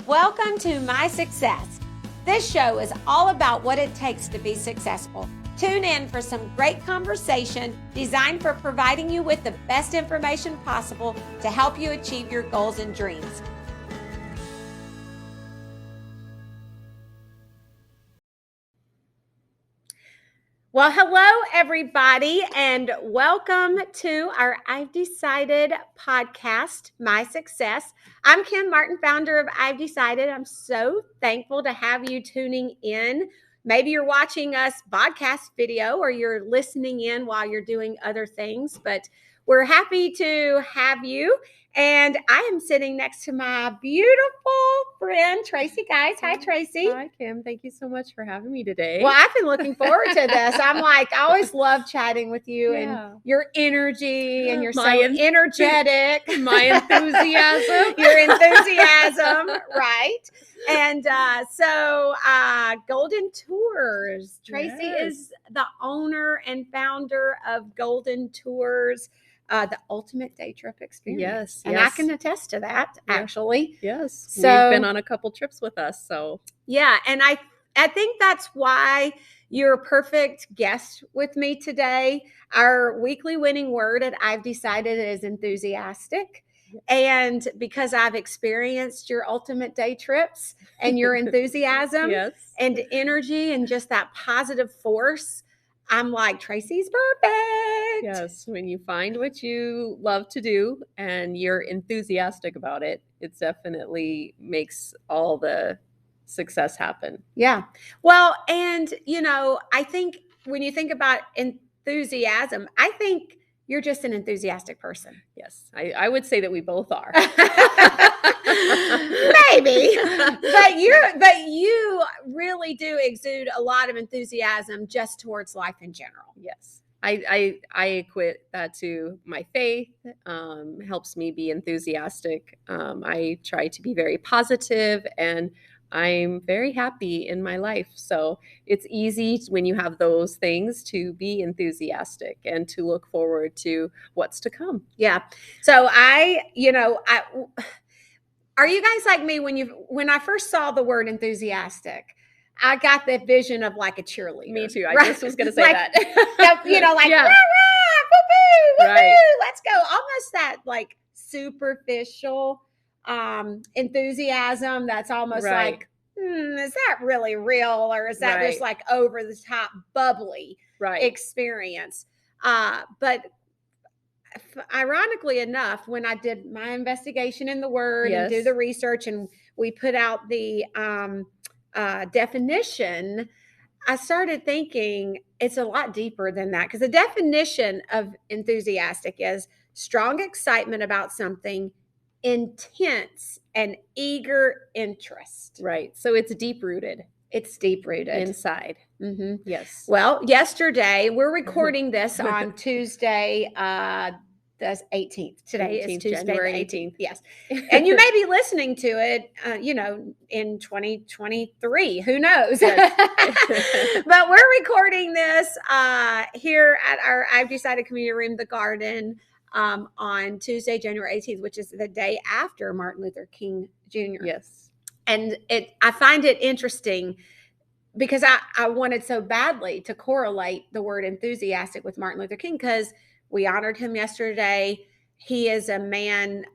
Welcome to My Success. This show is all about what it takes to be successful. Tune in for some great conversation designed for providing you with the best information possible to help you achieve your goals and dreams. Well, hello, everybody, and welcome to our I've Decided podcast, My Success. I'm Kim Martin, founder of I've Decided. I'm so thankful to have you tuning in. Maybe you're watching us podcast video or you're listening in while you're doing other things, but we're happy to have you. And I am sitting next to my beautiful friend, Tracy Geisz. Hi, Tracy. Hi, Kim. Thank you so much for having me today. Well, I've been looking forward to this. I always love chatting with you and your energy, and you're so energetic. My enthusiasm. Your enthusiasm, right? And so Golden Tours. Tracy is the owner and founder of Golden Tours. The ultimate day trip experience. Yes. And I can attest to that, actually. Yes. So, you've been on a couple trips with us. So yeah. And I think that's why you're a perfect guest with me today. Our weekly winning word at I've Decided is enthusiastic. And because I've experienced your ultimate day trips and your enthusiasm and energy and just that positive force, I'm like, Tracy's perfect. Yes. When you find what you love to do and you're enthusiastic about it, it definitely makes all the success happen. Yeah. Well, and I think when you think about enthusiasm, I think you're just an enthusiastic person. Yes. I would say that we both are. Maybe. But you really do exude a lot of enthusiasm just towards life in general. Yes. I equate that to my faith, helps me be enthusiastic. I try to be very positive, and I'm very happy in my life. So it's easy when you have those things to be enthusiastic and to look forward to what's to come. Yeah. So are you guys like me when I first saw the word enthusiastic? I got the vision of like a cheerleader. Me too. I just was going to say that. Rah, rah, woo-hoo, woo-hoo, let's go. Almost that like superficial enthusiasm that's almost like, is that really real? Or is that just like over the top bubbly experience? But ironically enough, when I did my investigation in the word and do the research, and we put out the definition, I started thinking it's a lot deeper than that, because the definition of enthusiastic is strong excitement about something, intense and eager interest. Right. So it's deep-rooted. It's deep-rooted. Inside. Mm-hmm. Yes. Well, yesterday, we're recording this on Tuesday, the 18th. Today is Tuesday, January 18th. Yes. And you may be listening to it, in 2023. Who knows? But we're recording this here at our I've Decided Community Room, The Garden, on Tuesday, January 18th, which is the day after Martin Luther King Jr. Yes. And I find it interesting because I wanted so badly to correlate the word enthusiastic with Martin Luther King, because we honored him yesterday. He is a man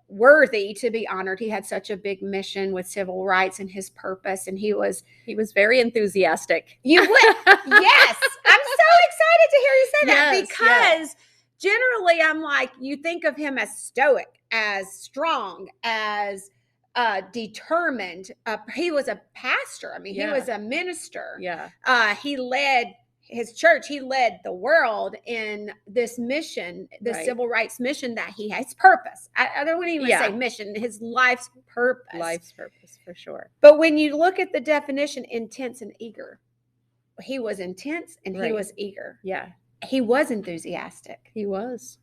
worthy to be honored. He had such a big mission with civil rights and his purpose, and he was very enthusiastic. You would, yes. I'm so excited to hear you say that, because generally I'm like, you think of him as stoic, as strong, as determined. He was a pastor. I mean, he was a minister. Yeah. He led his church. He led the world in this mission, the civil rights mission that he has. Purpose. I don't want to even say mission. His life's purpose. Life's purpose, for sure. But when you look at the definition, intense and eager, he was intense and he was eager. Yeah. He was enthusiastic. He was.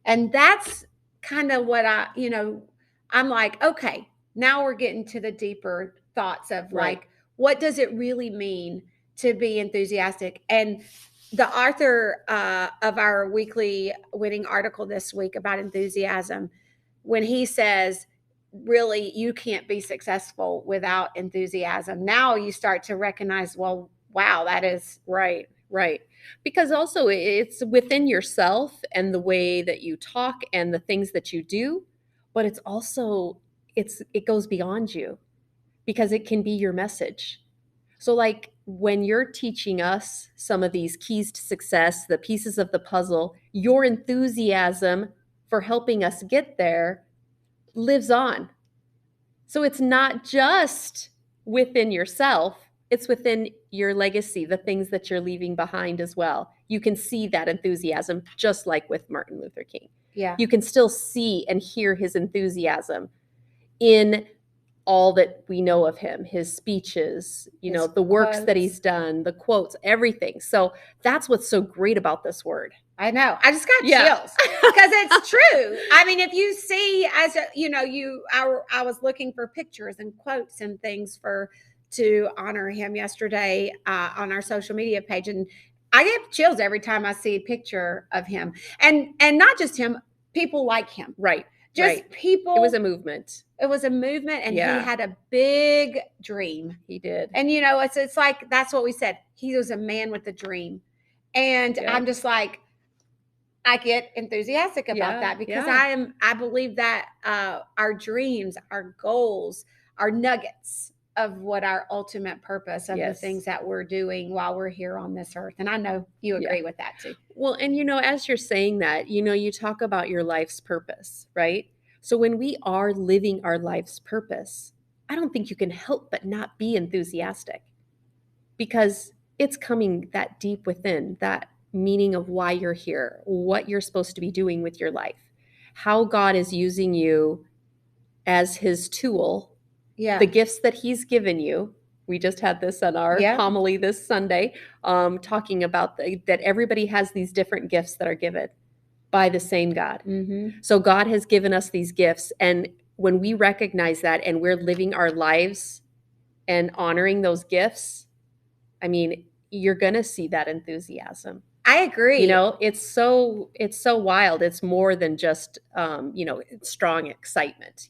And that's kind of what I'm like, okay, now we're getting to the deeper thoughts of like, what does it really mean to be enthusiastic? And the author of our weekly winning article this week about enthusiasm, when he says really you can't be successful without enthusiasm. Now you start to recognize, well, wow, that is Right, right. Because also it's within yourself and the way that you talk and the things that you do, but it's also it goes beyond you because it can be your message. So like when you're teaching us some of these keys to success, the pieces of the puzzle, your enthusiasm for helping us get there lives on. So it's not just within yourself, it's within your legacy, the things that you're leaving behind as well. You can see that enthusiasm just like with Martin Luther King. yeah. You can still see and hear his enthusiasm in all that we know of him, his speeches, His the works that quotes. he's done, the quotes, everything. So that's what's so great about this word. I know. I just got Yeah. chills because it's true. I mean, if you see, as a, I was looking for pictures and quotes and things to honor him yesterday on our social media page, and I get chills every time I see a picture of him, and not just him, people like him, Right. just right. people. It was a movement. It was a movement, and he Yeah. had a big dream. He did. And it's like that's what we said. He was a man with a dream, and Yeah. I'm just like, I get enthusiastic about Yeah, that because yeah. I believe that our dreams, our goals, are nuggets of what our ultimate purpose of the Yes. things that we're doing while we're here on this earth. And I know you Yeah. agree with that too. Well, and as you're saying that, you talk about your life's purpose, right? So when we are living our life's purpose, I don't think you can help but not be enthusiastic because it's coming that deep within, that meaning of why you're here, what you're supposed to be doing with your life, how God is using you as his tool, Yeah. the gifts that he's given you. We just had this on our Yeah. homily this Sunday, talking about that everybody has these different gifts that are given by the same God. Mm-hmm. So God has given us these gifts. And when we recognize that and we're living our lives and honoring those gifts, I mean, you're going to see that enthusiasm. I agree. It's so wild. It's more than just, strong excitement.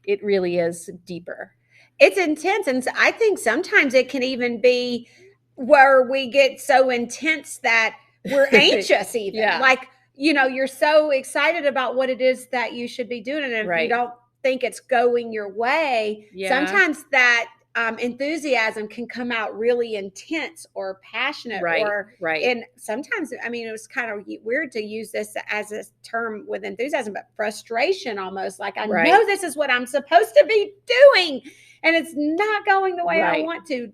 It really is deeper. It's intense. And I think sometimes it can even be where we get so intense that we're anxious, even. Yeah. Like, you're so excited about what it is that you should be doing. And if Right. you don't think it's going your way, Yeah. sometimes that enthusiasm can come out really intense or passionate. Right. Or, Right. and sometimes, I mean, it was kind of weird to use this as a term with enthusiasm, but frustration almost. Like, I Right. know this is what I'm supposed to be doing, and it's not going the way I Right. want to.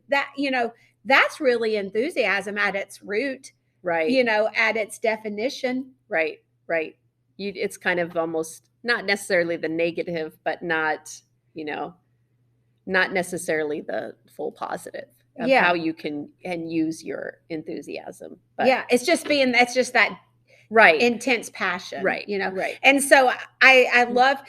That's really enthusiasm at its root, Right. at its definition. Right. Right. It's kind of almost not necessarily the negative, but not necessarily the full positive of Yeah. how you can use your enthusiasm. But Yeah, it's just that right. intense passion. Right. Right. And so I love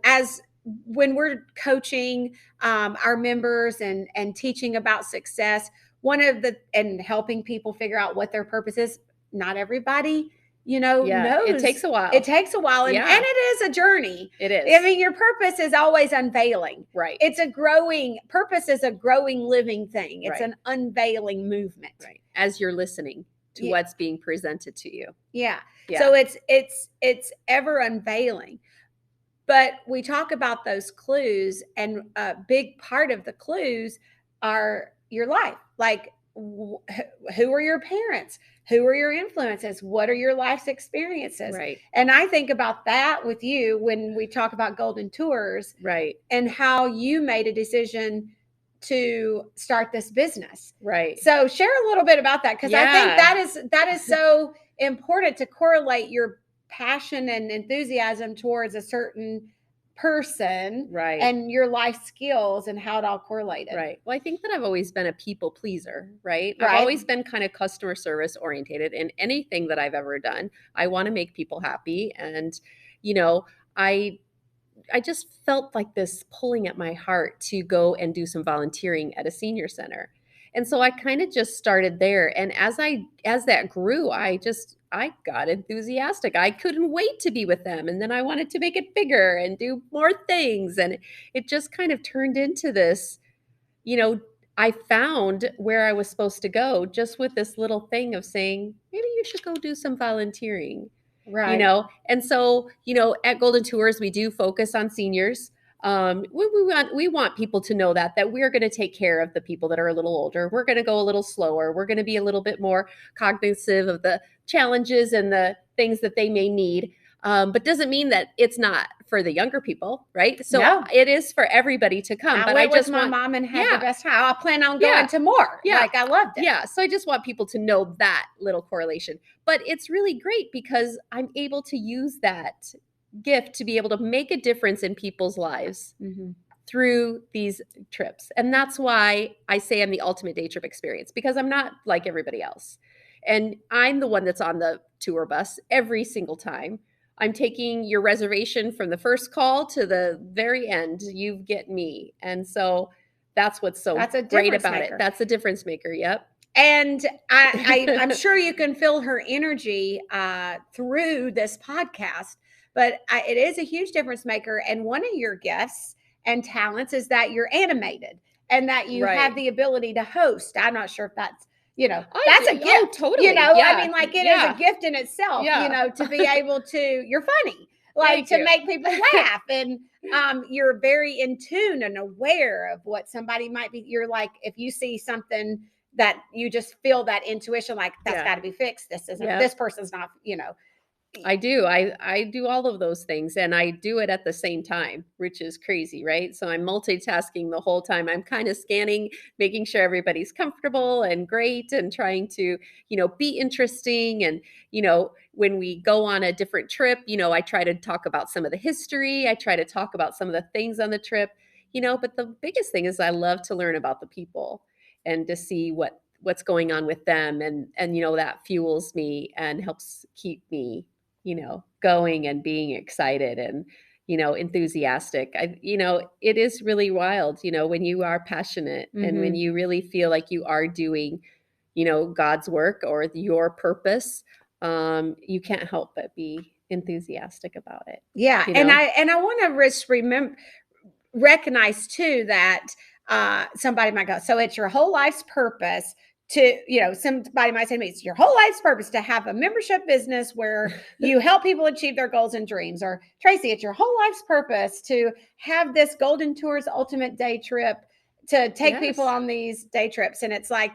as when we're coaching our members and teaching about success, and helping people figure out what their purpose is. Not everybody knows. It takes a while. It takes a while, and Yeah. it is a journey. It is. I mean, your purpose is always unveiling. Right. Purpose is a growing, living thing. It's Right. an unveiling movement. Right. As you're listening to Yeah. what's being presented to you. Yeah. Yeah. So it's ever unveiling. But we talk about those clues, and a big part of the clues are your life. Like, who are your parents? Who are your influences? What are your life's experiences? Right. And I think about that with you when we talk about Golden Tours. Right. And how you made a decision to start this business. Right. So share a little bit about that, because I think that is so important to correlate your passion and enthusiasm towards a certain person, right, and your life skills and how it all correlated. Right. Well, I think that I've always been a people pleaser, right? Right. I've always been kind of customer service orientated in anything that I've ever done. I want to make people happy. And, I just felt like this pulling at my heart to go and do some volunteering at a senior center. And so I kind of just started there. And as that grew, I just I got enthusiastic. I couldn't wait to be with them. And then I wanted to make it bigger and do more things. And it just kind of turned into this, you know, I found where I was supposed to go just with this little thing of saying, maybe you should go do some volunteering, Right. And so, at Golden Tours, we do focus on seniors. We want people to know that we're going to take care of the people that are a little older. We're going to go a little slower. We're going to be a little bit more cognizant of the challenges and the things that they may need. But doesn't mean that it's not for the younger people, right? So No. it is for everybody to come. I went with my mom and had the best time. I plan on going to more. Yeah. Like, I loved it. Yeah. So I just want people to know that little correlation. But it's really great because I'm able to use that gift to be able to make a difference in people's lives through these trips. And that's why I say I'm the ultimate day trip experience, because I'm not like everybody else. And I'm the one that's on the tour bus every single time. I'm taking your reservation from the first call to the very end. You get me. And so that's what's so great about it. That's a difference maker. Yep. And I'm sure you can feel her energy through this podcast, but it is a huge difference maker. And one of your gifts and talents is that you're animated and that you have the ability to host. I'm not sure if that's, that's a gift. Oh, totally. I mean, like, it is a gift in itself, to be able to, you're funny, like, to make people laugh. And you're very in tune and aware of what somebody might be. You're like, if you see something that you just feel that intuition, like, that's got to be fixed. This isn't, this person's not, I do. I do all of those things, and I do it at the same time, which is crazy, right? So I'm multitasking the whole time. I'm kind of scanning, making sure everybody's comfortable and great, and trying to, be interesting. And, when we go on a different trip, I try to talk about some of the history. I try to talk about some of the things on the trip, but the biggest thing is I love to learn about the people and to see what's going on with them. And that fuels me and helps keep me going and being excited and, enthusiastic. It is really wild, when you are passionate and when you really feel like you are doing, God's work or your purpose, you can't help but be enthusiastic about it. Yeah. And I want to recognize too that somebody might go, so it's your whole life's purpose to, somebody might say to me, it's your whole life's purpose to have a membership business where you help people achieve their goals and dreams. Or Tracy, it's your whole life's purpose to have this Golden Tours Ultimate Day Trip, to take people on these day trips. And it's like,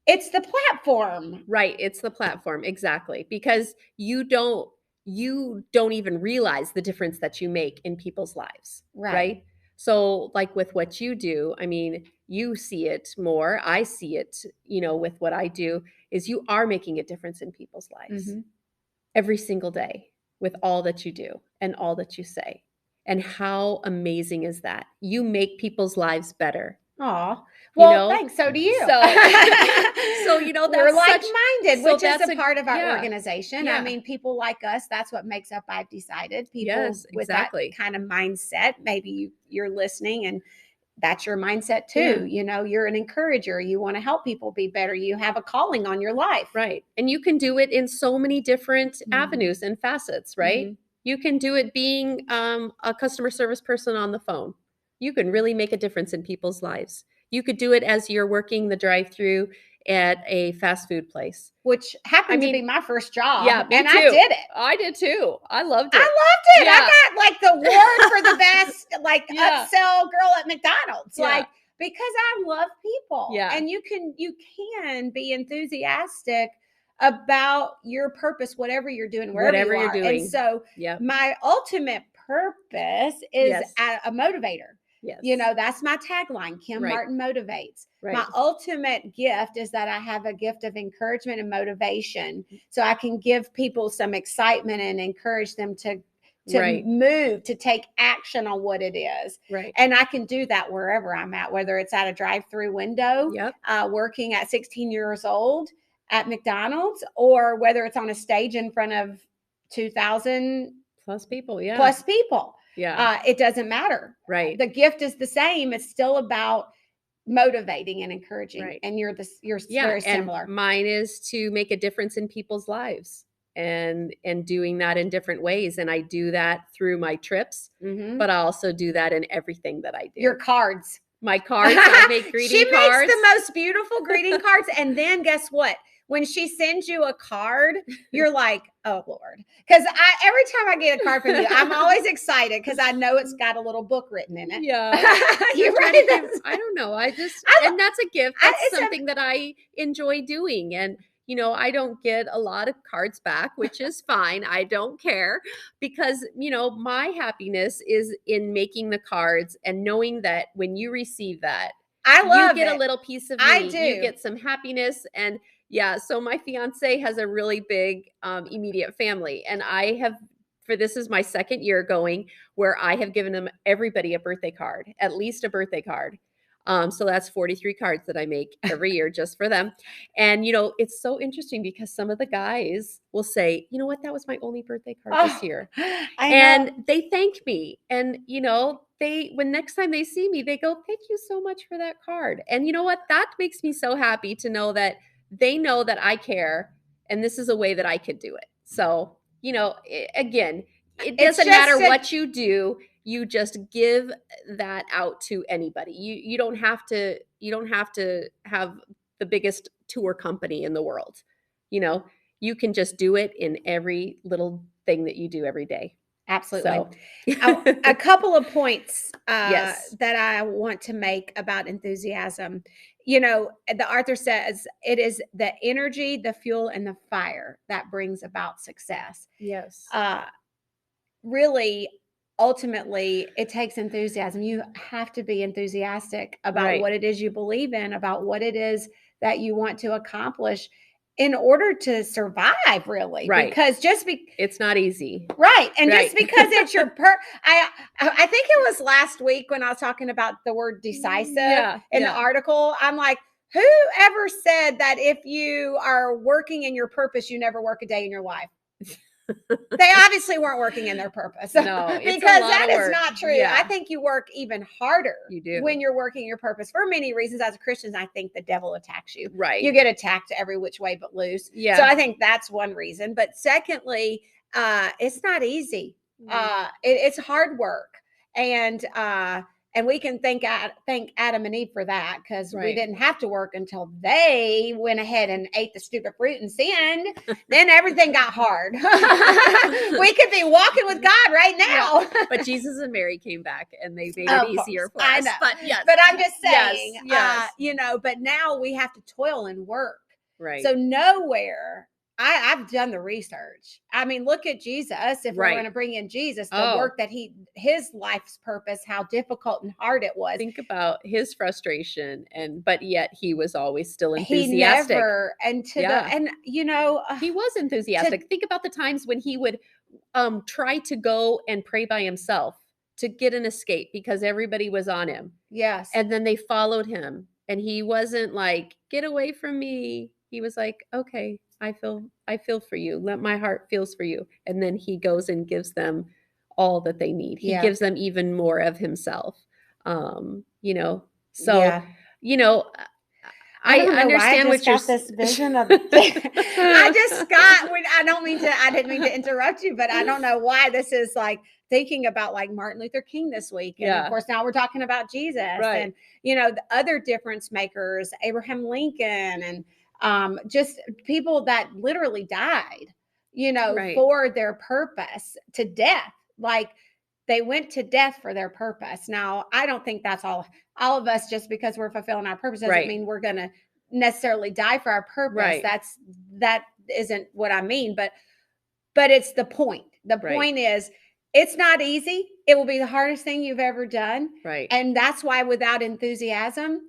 it's the platform. Right. It's the platform. Exactly. Because you don't even realize the difference that you make in people's lives. Right. So like with what you do, I mean, you see it more. I see it, with what I do, is you are making a difference in people's lives every single day with all that you do and all that you say. And how amazing is that? You make people's lives better. Aw. Well, thanks. So do you. So that's we're like-minded, which is a part of our yeah. organization. Yeah. I mean, people like us, that's what makes up I've Decided. People with exactly. that kind of mindset. Maybe you're listening and that's your mindset too. You're an encourager. You want to help people be better. You have a calling on your life. Right. And you can do it in so many different avenues and facets, right? You can do it being a customer service person on the phone. You can really make a difference in people's lives. You could do it as you're working the drive-through at a fast food place, which happened to be my first job. Yeah, me and too. I did it. I did too. I loved it. Yeah. I got like the award for the best upsell girl at McDonald's. Like, because I love people. Yeah. And you can be enthusiastic about your purpose, whatever you're doing, wherever you're doing. And so my ultimate purpose is a motivator. Yes. That's my tagline. Kim Martin motivates. Right. My ultimate gift is that I have a gift of encouragement and motivation, so I can give people some excitement and encourage them to move, to take action on what it is. Right. And I can do that wherever I'm at, whether it's at a drive-through window, working at 16 years old at McDonald's, or whether it's on a stage in front of 2,000 plus people. Yeah. It doesn't matter. Right. The gift is the same. It's still about motivating and encouraging. Right. And you're Yeah, very and similar. mine is to make a difference in people's lives and doing that in different ways. And I do that through my trips, Mm-hmm. but I also do that in everything that I do. Your cards. My cards, I make greeting she cards. makes the most beautiful greeting cards. And then guess what? When she sends you a card, you're like, oh Lord. Because every time I get a card from you, I'm always excited because I know it's got a little book written in it. Yeah. You I try right? to give, I don't know. And that's a gift. That's something that I enjoy doing. And I don't get a lot of cards back, which is fine. I don't care because, my happiness is in making the cards and knowing that when you receive that, I love you get it. a little piece of me. I do. You get some happiness. And yeah, so my fiance has a really big immediate family. And this is my second year going where I have given them everybody a birthday card, at least a birthday card. So that's 43 cards that I make every year just for them. And, it's so interesting because some of the guys will say, you know what, that was my only birthday card this year. And they thank me. And, when next time they see me, they go, thank you so much for that card. And you know what, that makes me so happy to know that they know that I care. And this is a way that I could do it. So, again, it doesn't matter what you do. You just give that out to anybody. You don't have to have the biggest tour company in the world. You can just do it in every little thing that you do every day. Absolutely. So. A couple of points Yes. that I want to make about enthusiasm. The author says it is the energy, the fuel, and the fire that brings about success. Yes. Really, ultimately, it takes enthusiasm. You have to be enthusiastic about what it is you believe in, about what it is that you want to accomplish in order to survive, really. Right. Because it's not easy. Right. And just because it's your I think it was last week when I was talking about the word decisive in the article. I'm like, who ever said that if you are working in your purpose, you never work a day in your life? They obviously weren't working in their purpose. No, because that is not true. Yeah. I think you work even harder when you're working your purpose for many reasons. As a Christian, I think the devil attacks you. Right. You get attacked every which way but loose. Yeah. So I think that's one reason. But secondly, it's not easy. It's hard work. And we can thank Adam and Eve for that because we didn't have to work until they went ahead and ate the stupid fruit and sinned. Then everything got hard. We could be walking with God right now. Yeah. But Jesus and Mary came back and they made it easier for us. I know. But I'm just saying, yes. But now we have to toil and work. Right. So nowhere. I've done the research. I mean, look at Jesus. If we're going to bring in Jesus, the work that his life's purpose, how difficult and hard it was. Think about his frustration, but yet he was always still enthusiastic. He never, he was enthusiastic. Think about the times when he would try to go and pray by himself to get an escape because everybody was on him. Yes. And then they followed him, and he wasn't like, get away from me. He was like, okay, I feel for you. Let my heart feels for you. And then he goes and gives them all that they need. He gives them even more of himself. I understand what you're this vision of I didn't mean to interrupt you, but I don't know why this is like thinking about like Martin Luther King this week. And of course now we're talking about Jesus and the other difference makers, Abraham Lincoln and just people that literally died, for their purpose to death. Like they went to death for their purpose. Now, I don't think that's all of us, just because we're fulfilling our purpose doesn't mean we're going to necessarily die for our purpose. That isn't what I mean, but it's the point. The point is it's not easy. It will be the hardest thing you've ever done. Right. And that's why without enthusiasm,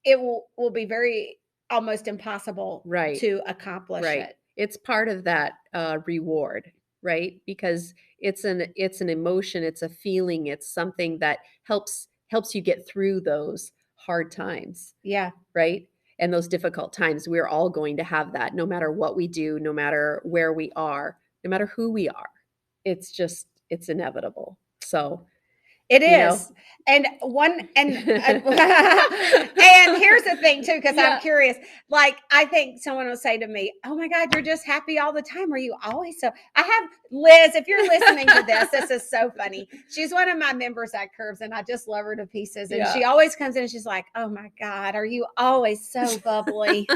it will be very almost impossible to accomplish it. It's part of that reward, right? Because it's an emotion, it's a feeling, it's something that helps you get through those hard times. Yeah. Right? And those difficult times. We're all going to have that no matter what we do, no matter where we are, no matter who we are. It's inevitable. So It you know? is. And and here's the thing too, because Yeah. I'm curious. Like, I think someone will say to me, "Oh my God, you're just happy all the time. Are you always so?" I have Liz. If you're listening to this is so funny. She's one of my members at Curves, and I just love her to pieces. And she always comes in and she's like, "Oh my God, are you always so bubbly?"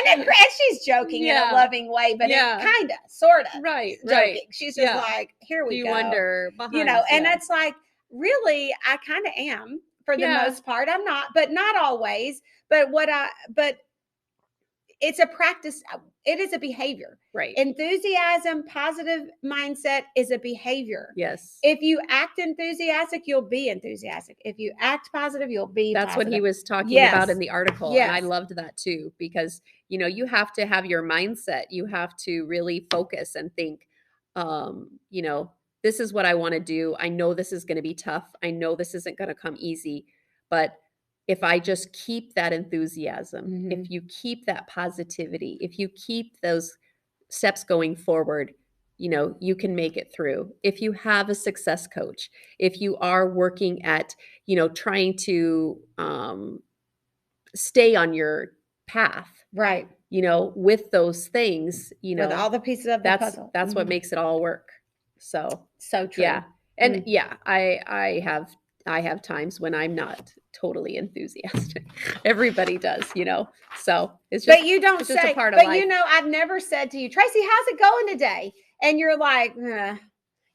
And she's joking in a loving way, but it kind of, sort of, joking. She's just like, "Here we go." Wonder behind, And it's like, really, I kind of am for the most part. I'm not, but not always. But it's a practice. It is a behavior. Right. Enthusiasm, positive mindset is a behavior. Yes. If you act enthusiastic, you'll be enthusiastic. If you act positive, you'll be That's positive. what he was talking about in the article. And I loved that too, because, you have to have your mindset. You have to really focus and think, this is what I want to do. I know this is going to be tough. I know this isn't going to come easy, but if I just keep that enthusiasm, if you keep that positivity, if you keep those steps going forward, you can make it through. If you have a success coach, if you are working at, trying to stay on your path, right? With those things, with all the pieces of the puzzle. That's what makes it all work. So true. Yeah. And I have times when I'm not totally enthusiastic. Everybody does, So it's just, but you don't say, just a part of life. I've never said to you, "Tracy, how's it going today?" And you're like,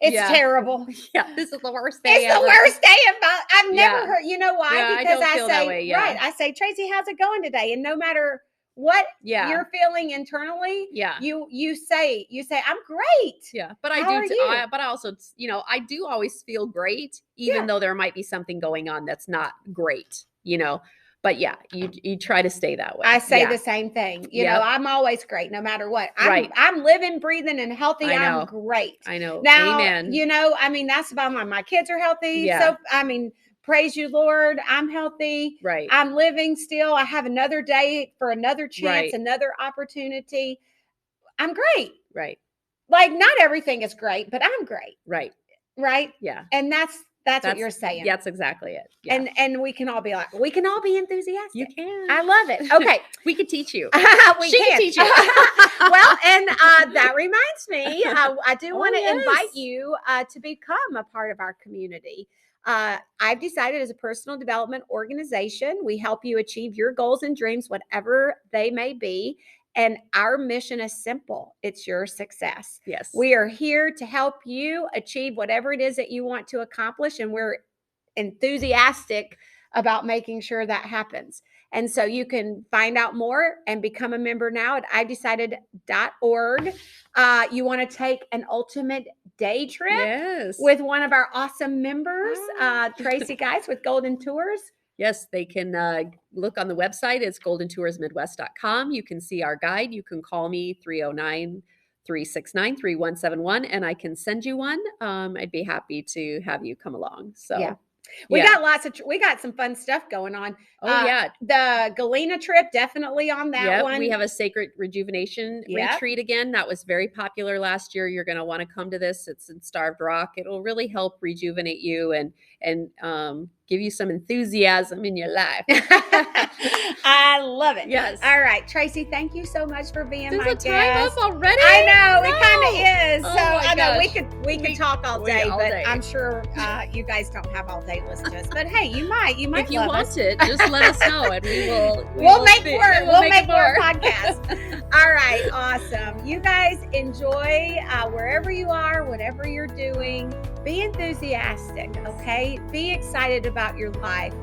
"It's terrible." Yeah, this is the worst day. It's the worst day about. I've never heard. You know why? Yeah, because I say, right. I say, "Tracy, how's it going today?" And no matter what you're feeling internally, you say, "I'm great." Yeah, but I but I also, I do always feel great, even though there might be something going on that's not great, But you try to stay that way. I say the same thing. I'm always great, no matter what. I'm living, breathing, and healthy. I'm great. I know. Now, Amen. that's about my kids are healthy. Yeah. So, praise you, Lord. I'm healthy. Right. I'm living still. I have another day for another chance, another opportunity. I'm great. Right. Like, not everything is great, but I'm great. Right. Right. Yeah. And that's what you're saying. That's exactly it. Yeah. And we can all be enthusiastic. You can. I love it. Okay. We could teach you. She can teach you. Well, and that reminds me, I do want to invite you to become a part of our community. I've decided, as a personal development organization, we help you achieve your goals and dreams, whatever they may be. And our mission is simple. It's your success. Yes. We are here to help you achieve whatever it is that you want to accomplish. And we're enthusiastic about making sure that happens. And so you can find out more and become a member now at ivedecided.org. You want to take an ultimate day trip with one of our awesome members, Tracy Geisz with Golden Tours. Yes, they can look on the website. It's goldentoursmidwest.com. You can see our guide. You can call me 309-369-3171, and I can send you one. I'd be happy to have you come along. So we got some fun stuff going on. The Galena trip, definitely on that one. We have a sacred rejuvenation retreat again. That was very popular last year. You're going to want to come to this. It's in Starved Rock. It'll really help rejuvenate you and give you some enthusiasm in your life. I love it. Yes. All right, Tracy, thank you so much for being my guest. Is the time up already? I know, it kind of is. Oh, so I know gosh. we could talk all day, I'm sure you guys don't have all day listening to us. But hey, you might. If you want it, just let us know, and we'll make more. We'll make more podcasts. All right, awesome. You guys enjoy wherever you are, whatever you're doing. Be enthusiastic, okay? Be excited about your life.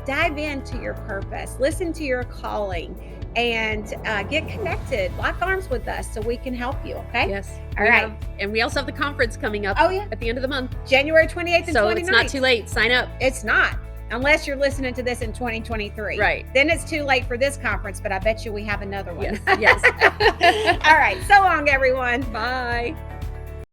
Dive into your purpose. Listen to your calling. And get connected. Lock arms with us so we can help you, okay? Yes. All right. And we also have the conference coming up at the end of the month. January 28th and 29th. So it's not too late. Sign up. It's not. Unless you're listening to this in 2023. Right. Then it's too late for this conference, but I bet you we have another one. Yes. All right. So long, everyone. Bye.